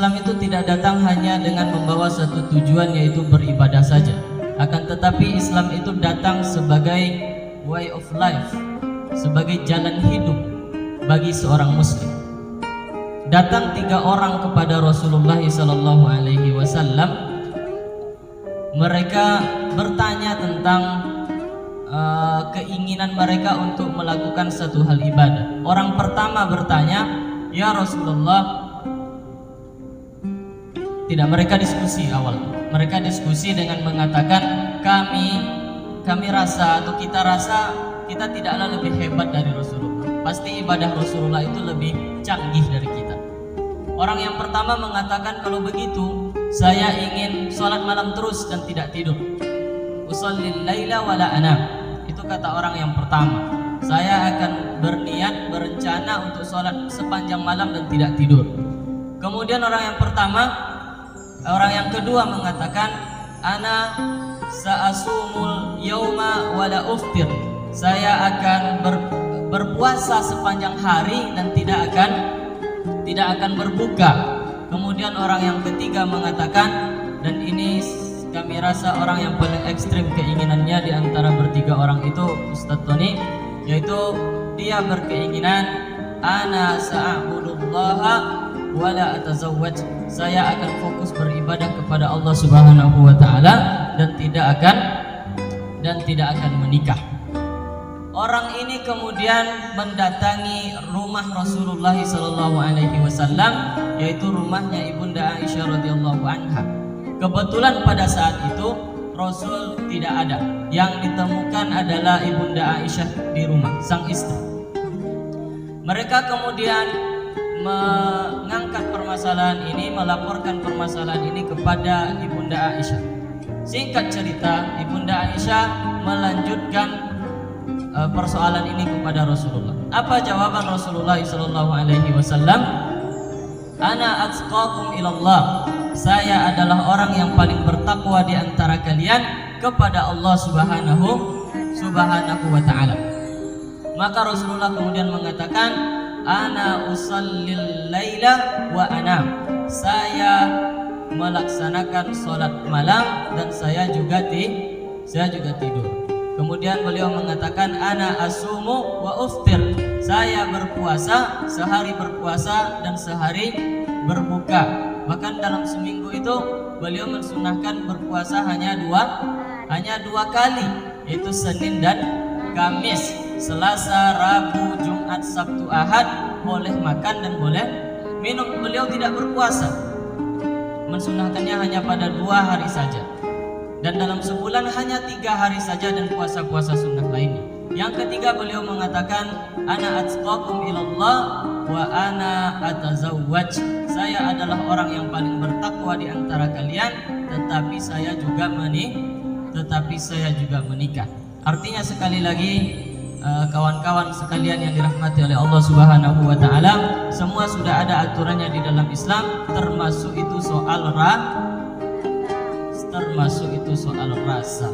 Islam itu tidak datang hanya dengan membawa satu tujuan, yaitu beribadah saja. Akan tetapi Islam itu datang sebagai way of life, sebagai jalan hidup bagi seorang muslim. Datang 3 orang kepada Rasulullah SAW. Mereka bertanya tentang keinginan mereka untuk melakukan satu hal ibadah. Orang pertama bertanya, "Ya Rasulullah," tidak, mereka diskusi awal. Mereka diskusi dengan mengatakan, kami rasa atau kita rasa kita tidaklah lebih hebat dari Rasulullah. Pasti ibadah Rasulullah itu lebih canggih dari kita. Orang yang pertama mengatakan, "Kalau begitu saya ingin sholat malam terus dan tidak tidur. Usallil laila wala anam." Itu kata orang yang pertama. Saya akan berniat, berencana untuk sholat sepanjang malam dan tidak tidur. Kemudian orang yang kedua mengatakan, "Ana sa'asumul yauma wala uftir." Saya akan berpuasa sepanjang hari dan tidak akan berbuka. Kemudian orang yang ketiga mengatakan, dan ini kami rasa orang yang paling ekstrim keinginannya di antara bertiga orang itu, Ustadz Tony, yaitu dia berkeinginan, "Ana sa'abudullaha wala atazawwaj." Saya akan fokus beribadah kepada Allah Subhanahu wa taala dan tidak akan menikah. Orang ini kemudian mendatangi rumah Rasulullah SAW, yaitu rumahnya Ibunda Aisyah radhiyallahu anha. Kebetulan pada saat itu Rasul tidak ada. Yang ditemukan adalah Ibunda Aisyah di rumah, sang istri. Mereka kemudian mengangkat permasalahan ini, melaporkan permasalahan ini kepada Ibunda Aisyah. Singkat cerita, Ibunda Aisyah melanjutkan persoalan ini kepada Rasulullah. Apa jawaban Rasulullah SAW? "Ana atqakum ilallah." Saya adalah orang yang paling bertakwa di antara kalian kepada Allah Subhanahu wa taala. Maka Rasulullah kemudian mengatakan, "Ana usallil laila wa anam." Saya melaksanakan sholat malam dan saya juga tidur. Kemudian beliau mengatakan, "Ana asumu wa uftir." Saya berpuasa, sehari berpuasa dan sehari berbuka. Bahkan dalam seminggu itu beliau mensunahkan berpuasa hanya dua kali, yaitu Senin dan Kamis. Selasa, Rabu, Jumat, Sabtu, Ahad boleh makan dan boleh minum. Beliau tidak berpuasa, mensunahkannya hanya pada 2 hari saja. Dan dalam sebulan hanya 3 hari saja dan puasa-puasa sunnah lainnya. Yang ketiga beliau mengatakan, "Ana atqakum ilallah wa ana atazawwaj." Saya adalah orang yang paling bertakwa di antara kalian, tetapi saya juga menikah. Artinya sekali lagi, kawan-kawan sekalian yang dirahmati oleh Allah Subhanahu wa taala, semua sudah ada aturannya di dalam Islam, termasuk itu soal rasa.